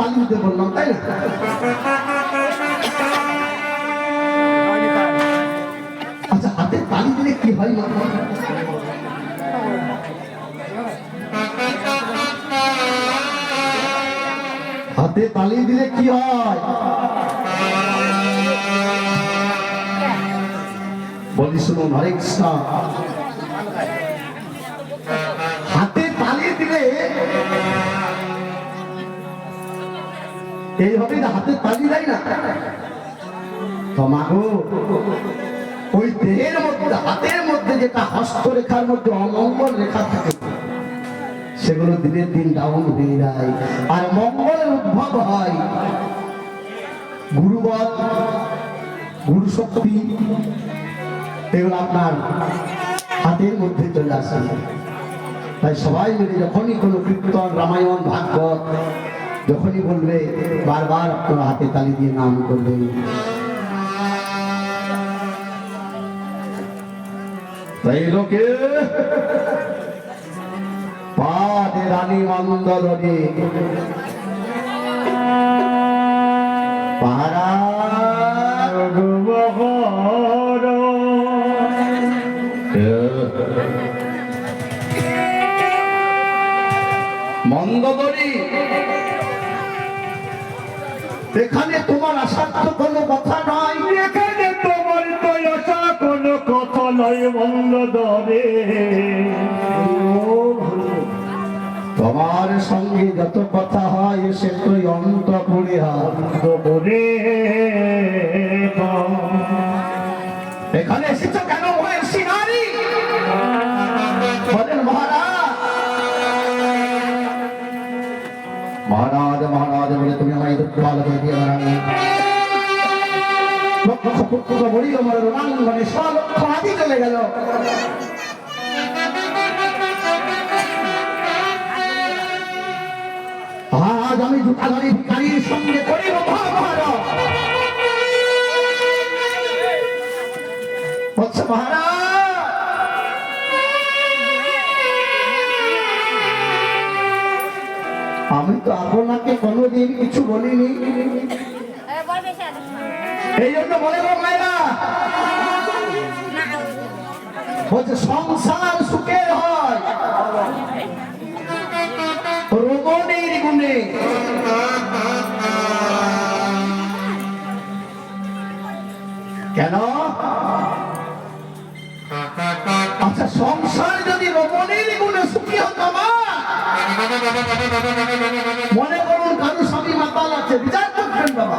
তালি দিতে বললাম, তাই না? আচ্ছা, হাতে তালি দিলে কি হয় মা? হাতে তালি দিলে কি হয় বলি শুনুন। হরে কৃষ্ণ। হাতে তালি দিলে এইভাবে হাতে তালি দেয় না তোমাগো, ওই দেহের মধ্যে হাতের মধ্যে যেটা হস্তরেখার মধ্যে অমঙ্গল রেখা থাকে সেগুলো দিনের দিন ডাউন হয়ে যায়, আর মঙ্গলের উদ্ভব হয় গুরুবল, গুরু শক্তি, এগুলো আপনার হাতের মধ্যে চলে আসে। তাই সবাই মিলে যখনই কোনো কীর্তন, রামায়ণ, ভাগবত যখনই বলবে বারবার আপনার হাতে তালি দিয়ে নাম করবে। তাই লোকে পাদে রানী মন্দরে পাহারা মন্দরি, এখানে তোমার আসার তো কোনো কথা নয়, এখানে তোমার তো আসা কোনো কথা নয় মন্দরে। তোমার সঙ্গে যত কথা হয় সে তো অন্তপুরে অন্তপুরে। এখানে এসেছো কেন বয়সী নারী? বলেন মহারাজ। মহারাজ মহারাজ বলে তুমি আমায় দুঃখাল করে দিয়ে বেড়ানো লক্ষ পুত্র বলি আমার রণাঙ্গনে স্বলক্ষ আদি চলে গেল। আজ আমি দুটাধারী ভিখারির সঙ্গে করিব মহাভারত। বলছে মহারাজ আমি তো আপনাকে কোনোদিন কিছু বলিনি, এই জন্য বলে মায়েরা বলছে সংসার সুখের হয় রমণীর গুণে। কেন? আচ্ছা, সংসার যদি রমণীর গুণে সুখী হতো মা, মনে করুন কারো স্বামী মাতাল আছে, বিচার করছেন বাবা,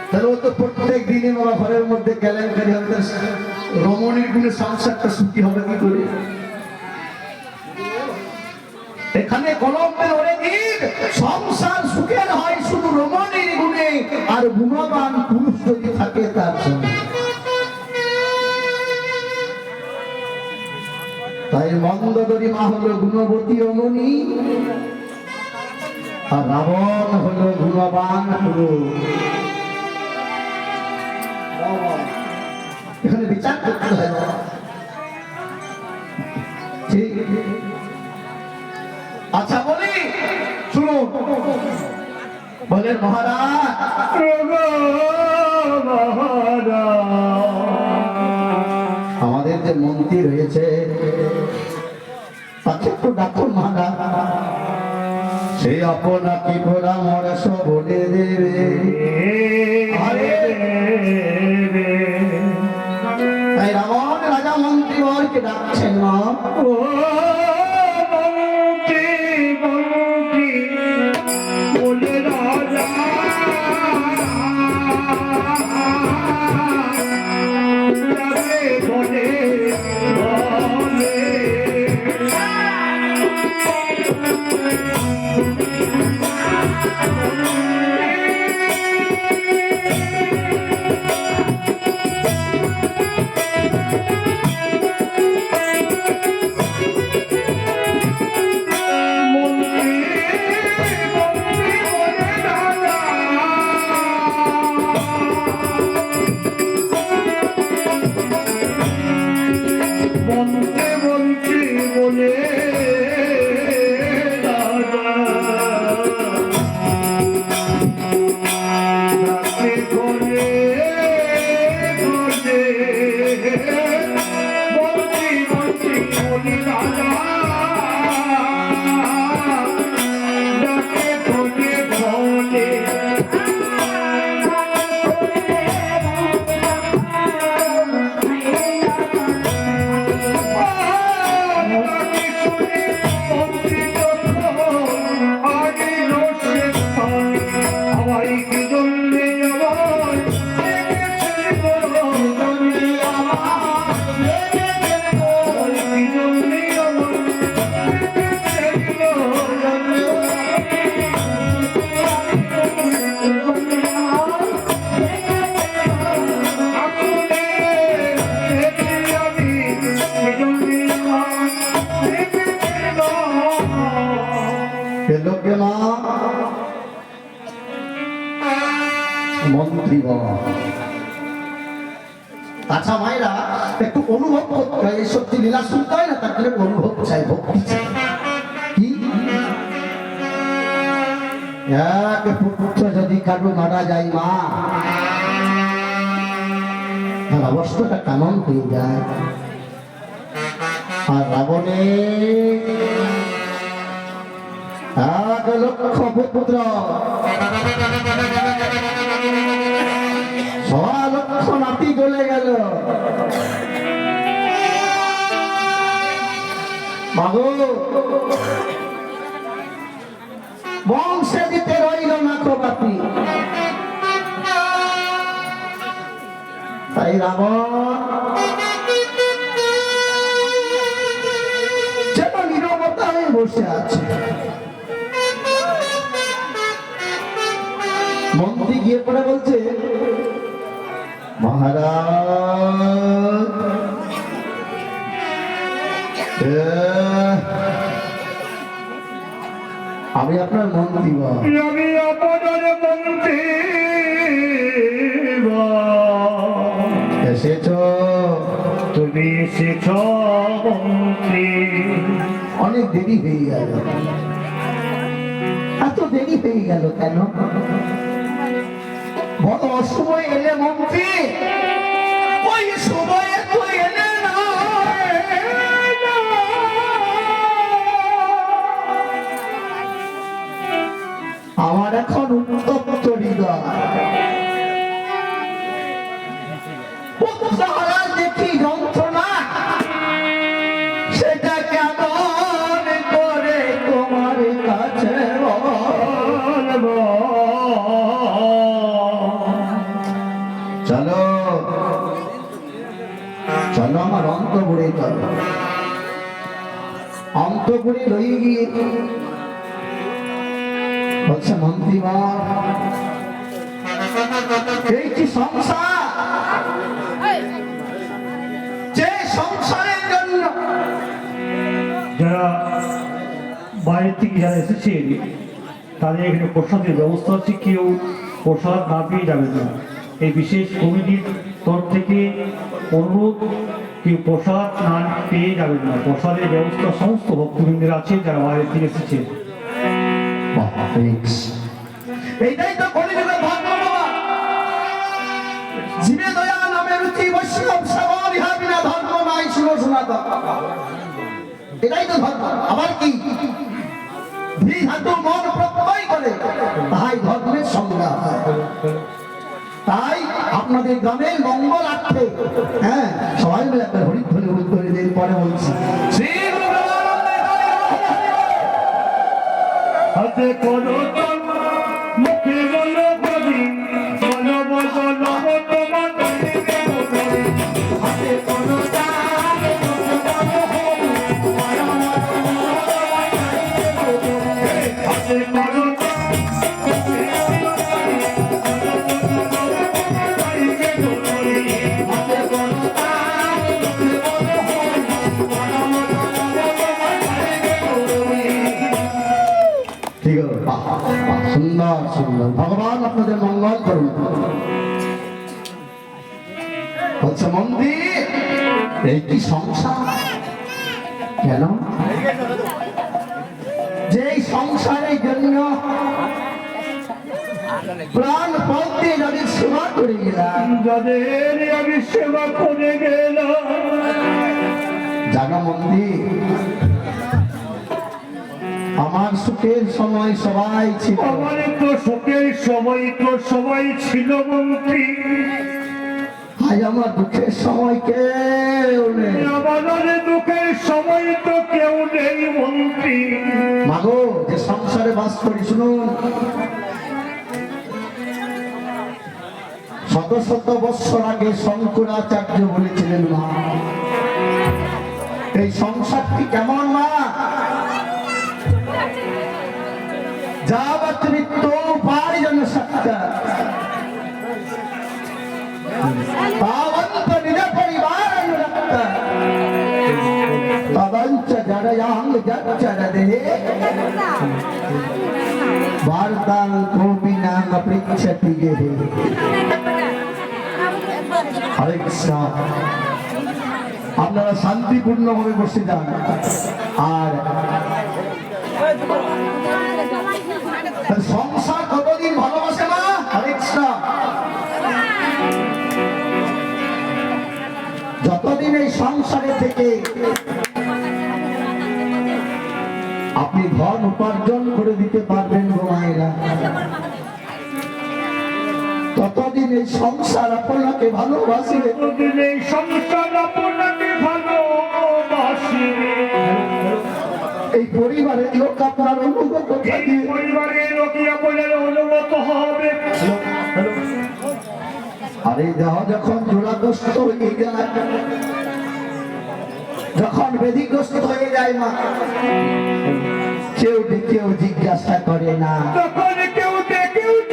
তাহলে ও তো প্রত্যেক দিনে বাবা ঘরের মধ্যে কেলেঙ্কারি হবে, রমণীর গুণে সংসারটা সুখী হবে কি করে? এখানে কলমের ওরে দিন সংসার সুখের হয় শুধু রমণীর গুণে, আর গুণবান পুরুষ যদি থাকে তার সঙ্গে। তাই মন্দোদরী মা হলো গুণবতী রমণী, আর রাবণ হলো গুণবান পুরুষ। এখানে বিচার করতে হয়। ঠিক। আচ্ছা বলি শুনো, বলেন মহারাজ আমাদের যে মন্ত্রী রয়েছে তাকে একটু ডাকুন মহারাজ, সে আপনাকে পরামর্শ বলে দেবে। তাই রাবণ রাজা মন্ত্রী বরকে ডাকছেন মা। রাতে করে করে মন্ত্রী মন্ত্রী বলি রাজা রাতে করে বলে লোকে মা মন্ত্রী আচ্ছা মায়েরা একটু অনুভব করতে হয়, এই সত্যি লীলা শুনতে হয় না, তার জন্য অনুভব চাই, ভক্তি চাই। কি এক পুত্র যদি কারো মারা যায় মা, তার অবস্থাটা কেমন হয়ে যায়। আর রাবণে 1 লক্ষ পুত্র 1.5 লক্ষ নাতি চলে গেল। বাবু বংশে দিতে রইল না বাতি। তাই রাবণ যেন নীরবতা হয়ে বসে আছে। মন্ত্রী গিয়ে পড়ে বলছে, মহারাজ আমি আপনার মন্ত্রী আমি আপনার মন্ত্রী এসেছ, তুমি এসেছ মন্ত্রী। অনেক দেরি হয়ে গেল। এত দেরি হয়ে গেল কেন? বড় অসময় এলে মন্ত্রী, ওই সময়ে তো এলে না। আমার এখন উত্তপ্ত হৃদয়, পুত্রহারা দেখি যন্ত্রণা, সেটা কেমন করে তোমার কাছে বলবো। চলো চলো আমার অন্তপুরে চলো। অন্তপুরে রয়ে গিয়ে বলছে, মন্ত্রীমা এই কি সংসার, যে সংসারের জন্য যারা বাইরে থেকে যারা এসেছেন তাদের এখানে প্রসাদের ব্যবস্থা আছে, কেউ প্রসাদ না পেয়ে যাবে না। এই বিশেষ কমিটির তরফ থেকে অনুরোধ, কেউ প্রসাদ না পেয়ে যাবেন না। প্রসাদের ব্যবস্থা সমস্ত ভক্তবৃন্দের আছে যারা বাইরে থেকে এসেছে। এইটাই তো কলিযুগের ধর্ম বাবা। জীবে দয়া নামে রুচি, বৈষ্ণব সেবা ইহা বিনা ধর্ম নাই শিব সনাতন। এটাই তো ধর্ম। আবার কি ধী ধাতু মন প্রত্যয় করে, তাই ধর্মের সংজ্ঞা। তাই আপনাদের গ্রামের মঙ্গলার্থে হ্যাঁ সবাই মিলে একটা হরিধ্বনি উত্তরে দিন পরে বলছি, শ্রী গুরু হাতে করো মুখে বলো বলি, বলো বলো নব তোমার হাতে করো হাতে করো ঠিক আছে। সুন্দর সুন্দর, ভগবান আপনাদের মঙ্গল করুন। হচ্ছে মন্দির, এই কি সংসার, কেন যে সংসারের জন্য প্রাণ পথে যাদের সেবা করে গেলাম, যাদের আমি সেবা করে গেলাম, জানা মন্দির আমার সুখের সময় সবাই ছিল, আমার তো সুখের সময় তো সবাই ছিল মন্ত্রী। আজ আমার দুঃখের সময় কেউ নেই। আমাদের দুঃখের সময় তো কেউ নেই মন্ত্রী। মাগো যে সংসারে বাস করি, শুনুন, শত শত বৎসর আগে শঙ্করাচার্য বলেছিলেন, মা এই সংসারটি কেমন, মা যাবত মৃত্যু পারিজন সত্য তাবন্ত নিজ পরিবার অনুরক্ত তদঞ্চ জড়য়াঙ্গ যচ্চর দেহে বার্তাং কোপি নাম পৃচ্ছতি গেহে। হরে কৃষ্ণ। আপনারা শান্তিপূর্ণভাবে বসে যান। আর সংসার কতদিন ভালোবাসে না? হরে কৃষ্ণ। যতদিন এই সংসারে থেকে আপনি ধন উপার্জন করে দিতে পারবেন গো মায়েরা, ততদিন এই সংসার আপনাকে ভালোবাসিবে, ততদিন এই সংসার আপনাকে ভালোবাসিবে। এই পরিবারের লোক আপনার অনুগত এই থাকবে, পরিবারের লোকই আপনার অনুগত হবে। আর এই দেহ যখন জোড়াগ্রস্ত হয়ে যায়, যখন ব্যাধিগ্রস্ত হয়ে যায়, মা কেউ কেউ জিজ্ঞাসা করে না, তখন কেউ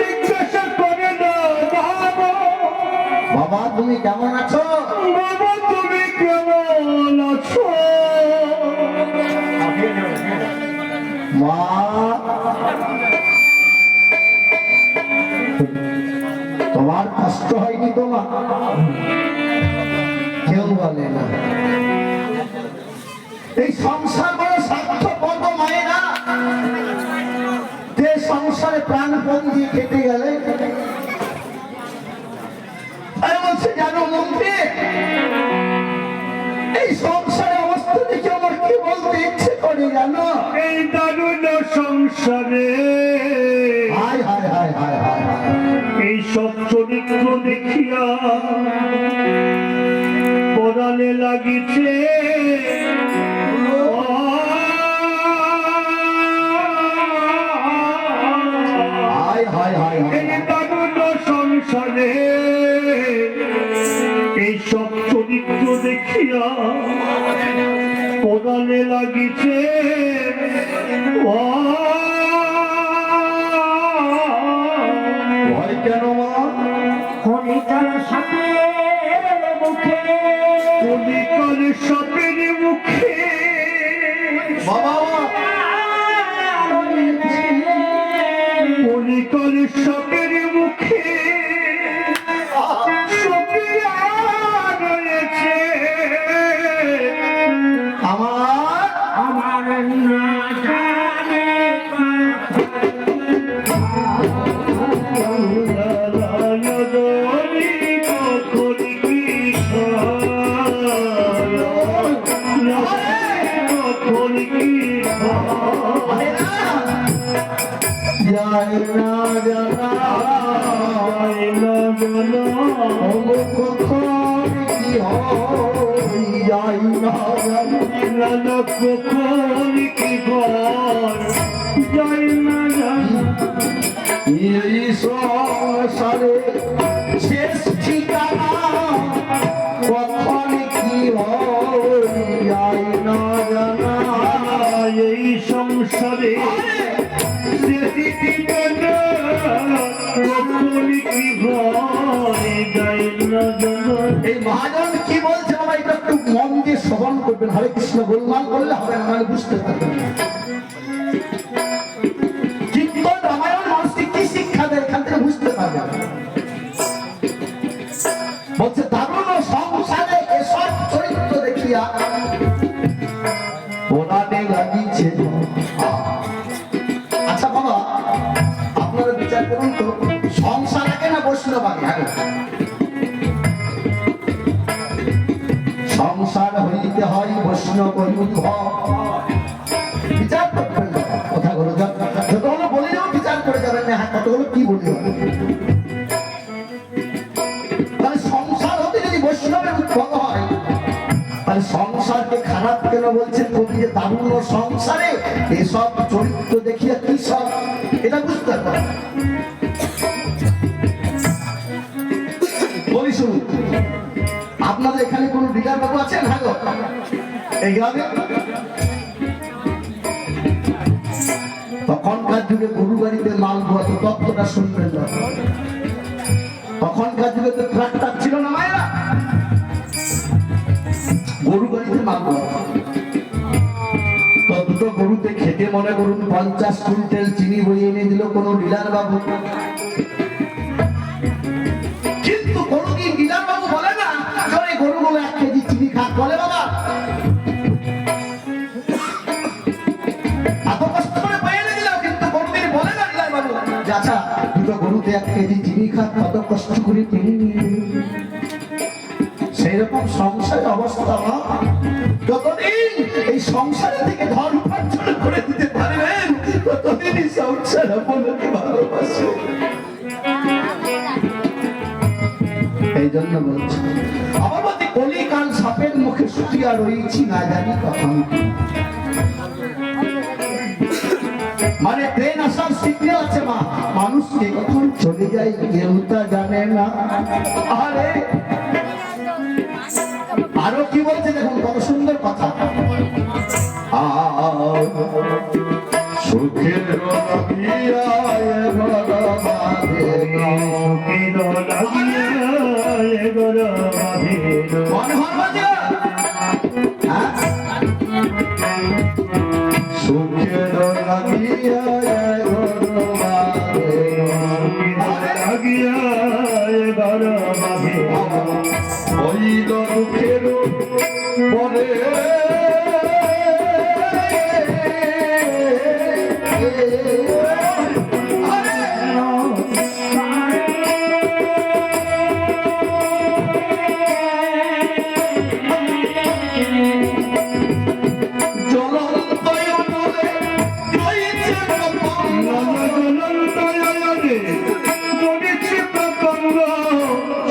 জিজ্ঞাসা করে না, বাবা তুমি কেমন আছো, বাবা তুমি কেমন আছো। মা তোমার কষ্ট হয়নি তো, মা কেউ বলে না। এই সংসার বড় স্বার্থপর গো মায়েরা, যে সংসারে প্রাণপণ দিয়ে কেটে গেলে আরে বলছে, জানো মন্ত্রী, এই সংসারে অবস্থা দেখে আমার কি বলতে ইচ্ছে করে জানো, এই দারুণ সংসারে হায় হায় হায় হায় হায় হায়, এই সব চরিত্র দেখিয়া পরাণে লাগিছে হায় হায় হায় এই হায়, দারুণ সংসারে এই সব চরিত্র দেখিয়া পরাণে লাগিছে ভয় কেন মা, কলিকার সাপের মুখে, কলিকার সাপের মুখে বাবা কলিকার সাপের মুখে সাপিয়া রয়েছে আমার না জানে যায় না জানা, কখন কি হয় যায় না জানা, কখন কি ঘর যাই না জানা, এই সংসারে শেষ ঠিকানা কখন কি হয় যায় না জানা, এই সংসারে শেষ ঠিকানা কখন কি ঘর যাই না জানা। এই মহাজন কি বলছে বাবা, এটা একটু মন দিয়ে শ্রবণ করবেন। হরে কৃষ্ণ গোলমাল করলে হবে না, মানে বুঝতে পারবেন না। কীর্তন রামায়ণ মানুষকে কি শিক্ষা দেয়, এখান থেকে বুঝতে পারবেন। বলছে দারুণ সংসারে এসব চরিত্র দেখিয়া ওনাদের লাগিয়েছে বলুন তো সংসার আগে না বৈষ্ণব আগে? সংসার হইতে হয় বৈষ্ণব উদ্ভব। বিচার করবেন না কথাগুলো, যতগুলো বলিলেও বিচার করে যাবেন না। হ্যাঁ, কতগুলো কি বলি তাহলে সংসার হতে যদি বৈষ্ণবের উদ্ভব হয়, তাহলে সংসারকে খারাপ কেন বলছেন কবি? যে দারুণ সংসারে এসব চরিত্র দেখিয়া কি সব, এটা বুঝতে পারবেন। বলি শুনুন, আপনাদের এখানে কোন ডিলার বাবু আছেন? হ্যাঁ গো, এই গ্রামে তখনকার যুগে গরু গাড়িতে মাল বোয়াতো, তত্ত্বটা শুনবেন না। তখনকার যুগে তো ট্রাক্টর ছিল না মায়েরা, গরু গাড়িতে মাল বোয়াতো। তো দুটো গরুতে খেতে মনে করুন 50 কুইন্টাল চিনি বইয়ে এনে দিল কোনো ডিলার বাবু। কিন্তু কোনদিন ডিলার বাবু বলে না যে গরুগুলো 1 কেজি চিনি খাক, বলে বাবা এত কষ্ট করে বইয়ে এনে দিলাম, কিন্তু কোনদিন বলে না ডিলার বাবু যে আচ্ছা দুটো গরুতে 1 কেজি চিনি খাক, কত কষ্ট করে কিনে নিয়ে। সেই রকম সংসারের অবস্থা না, যতদিন এই সংসার থেকে ধন উপার্জন করে দিতে পারবেন ততদিনই সংসার আপনাকে ভালোবাসে। এই জন্য বলছি আমার মতে কলিকাল সাপের মুখে শুটিয়া রয়েছি, না জানি কখন। মানে ট্রেন আসার সিগন্যাল আছে মা, মানুষকে কখন চলে যায় কেউ তা জানে না। আরে আরো কি বলছে দেখুন, কত সুন্দর কথা। সুখের সুখের হইল দুঃখের পরে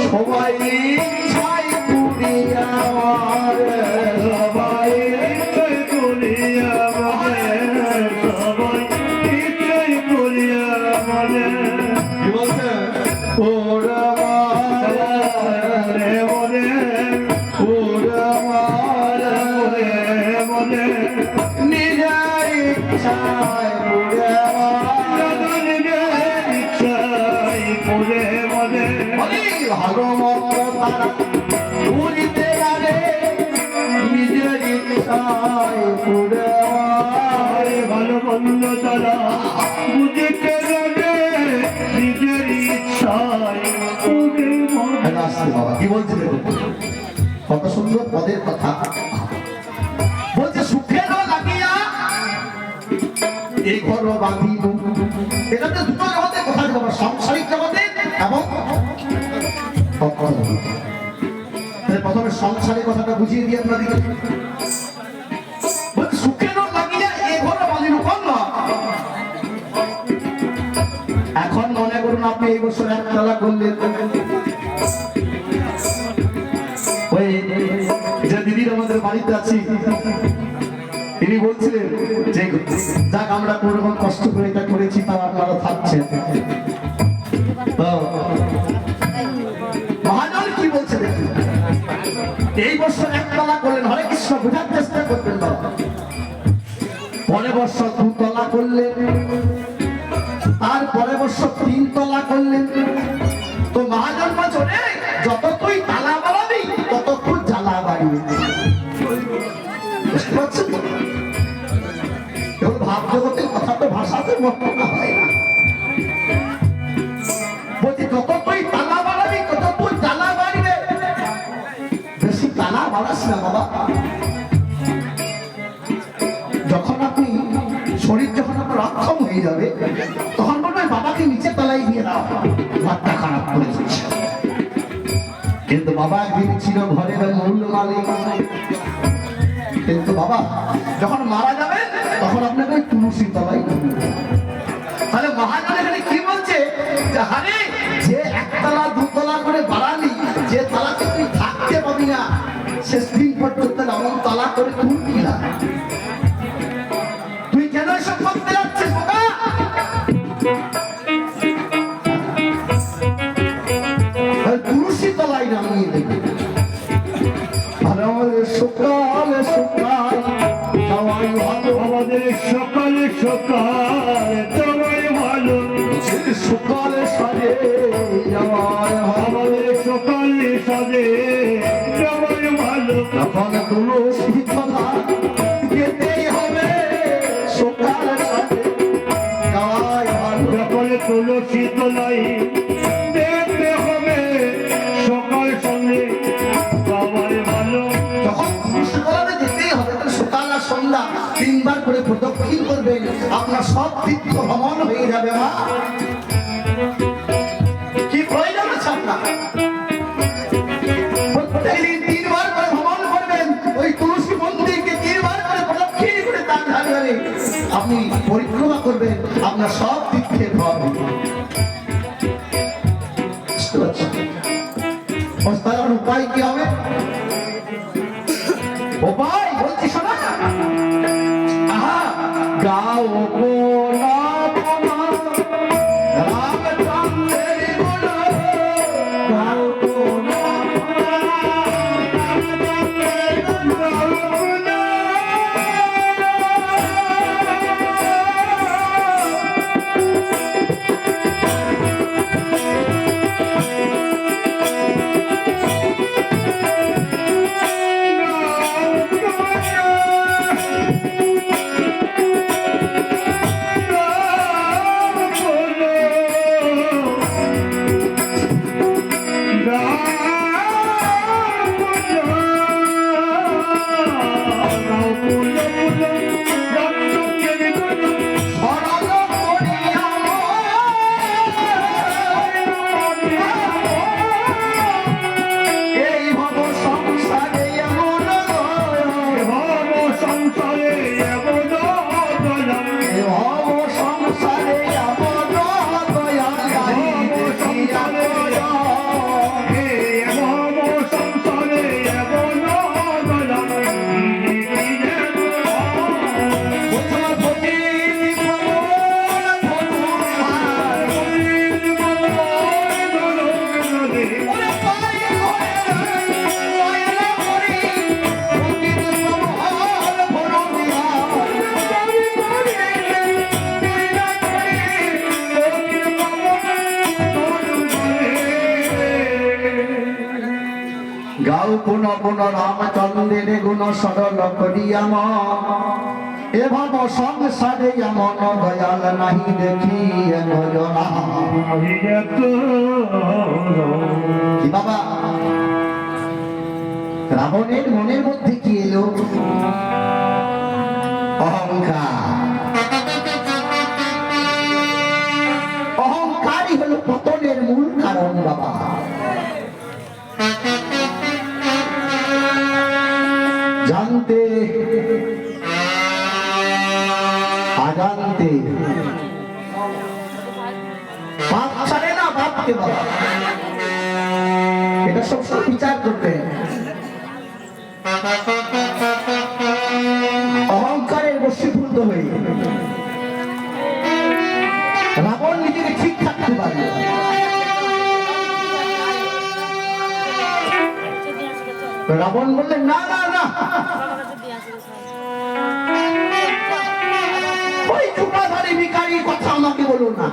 সবাই ছাই পুরিয়া সবাই পুরিয়া সবাই পুরিয়া কি বলছে ওরা মনে ওরা মনে নিজের ইচ্ছায় ভালো মন্দ তারা ভুলিতে লাগে, নিজের ইচ্ছায় পুরে ভালো মন্দ তারা বুঝিতে লাগে, নিজের ইচ্ছায় পুরে। কি বলছে কত সুন্দর পদের কথা। বলছে সুখেরও লাগিয়া এই ঘর বাঁধিব। এটা তো দুটো জগতের কথা, সাংসারিক জগতে এবং প্রথমে সংসারের কথাটা বুঝিয়ে দিয়ে আপনাদের সুখেরও লাগিয়া এ ঘর বাঁধিব। এখন মনে করুন আপনি এই বছর 1 তলা করলেন, ওই যে দিদির আমাদের বাড়িতে আছি তিনি বলছিলেন যে যাক আমরা কোনোরকম কষ্ট করে এটা করেছি, তাও আপনারা থাকছেন। মহাজন কি বলছে দেখুন, এই বছর 1 তলা করলেন, হরে কৃষ্ণ বোঝার চেষ্টা করবেন বাবা। পরের বছর 2 তলা করলেন, তার পরের বছর 3 তলা করলেন। তো মহাজন বলছে যত তুই তালা বাড়াবি তত তুই জ্বালা বাড়িবে। বুঝতে পারছেন তো? ভাব জগতের কথা তো ভাষাতে বর্ণনা হয় না। বলছি যত তুই তালা বাড়াবি তত তুই জ্বালা বাড়িবে। বেশি তালা বাড়াস না বাবা। যখন আপনি শরীর যখন আপনার অক্ষম হয়ে যাবে তখন বলবেন বাবাকে নিচে তলায় দিয়ে দাও, ঘরটা খারাপ করে দিচ্ছে। কিন্তু বাবা একদিন ছিল ঘরের মূল মালিক। কিন্তু বাবা যখন মারা যাবেন তখন আপনাকে ওই তুলসী তলায় দিতে হবে। তাহলে মহাজন এখানে কি বলছে যে আরে যে একতলা দুতলা করে বাড়ালি, যে তালাতে তুই থাকতে পাবি না, শেষ দিন পর্যন্ত এমন তালা করে তুলবি না। তুই কেন এসব করতে যাচ্ছিস বাবা? তুলসী তলায় নামিয়ে দেবে। আর আমাদের সকালে সকাল সবাই ভালো, আমাদের সকালে সকাল সবাই ভালো, সকালে সাজে যাওয়ার আমাদের সকালে সাজে সবাই ভালো। তখন তুলসী তলা যেতেই হবে, সকালে সাজে যাওয়ার ভালো। সকালে তুলসী তলাই দেখতে হবে, সকাল সঙ্গে সবাই ভালো। যখন তুলসী তলাতে যেতেই হবে, তাহলে সকাল আর সন্ধ্যা 3 বার করে প্রদক্ষিণ করবেন, আপনার সব তীর্থ ভ্রমণ হয়ে যাবে। মা কি প্রয়োজন আছে আপনার? প্রত্যেকদিন 3 বার করে ভ্রমণ করবেন, ওই তুলসী মন্দিরকে 3 বার করে প্রদক্ষিণ করে তার ধারে ধারে আপনি পরিক্রমা করবেন, আপনার সব তীর্থের ফল হবে। বুঝতে পারছেন? তার উপায় কি হবে? উপায় বলছি শোনা। আহা, গাও কোনা কোনা রামচন্দ্রের গুণ, গাও কোনা কোনা রামচন্দ্রের গুণ। গাও পুন পুন রামচন্দ্রের গুণ সরল করিয়া এ ভাব সংসারে এমন দয়াল নাহি দেখি কি বাবা? রাবণের মনের মধ্যে কি এলো? অহংকার। অহংকারই হলো পতনের মূল কারণ বাবা। জানতে আজানতে পাপ ছাড়ে না বাপকে বাবা, এটা সবসময় বিচার করতে। অহংকারের বশীভূত হয়ে রাবণ নিজেকে ঠিক থাকতে পারবে। রাবণ বললেন না না না, ওই চুপাধারী ভিখারির কথা আমাকে বলুন না,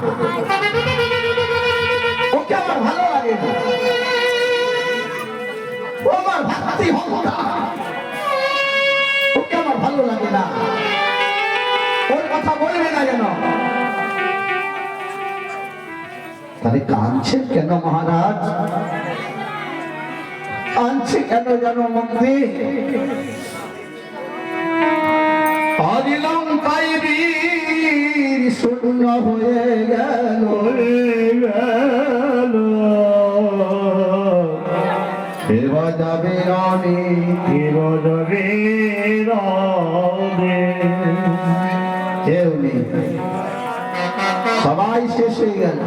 ওকে আমার ভালো লাগে না, ও আমার ভাতৃ হত্যা, ওকে আমার ভালো লাগে না, ওর কথা বলবে না যেন। তাহলে কাঁদছেন কেন মহারাজ? কাঁদছে কেন যেন মধ্যে? লঙ্কায় বীর শূন্য হয়ে গেল এবার যাবে রানী কেউ নেই, সবাই শেষ হয়ে গেল।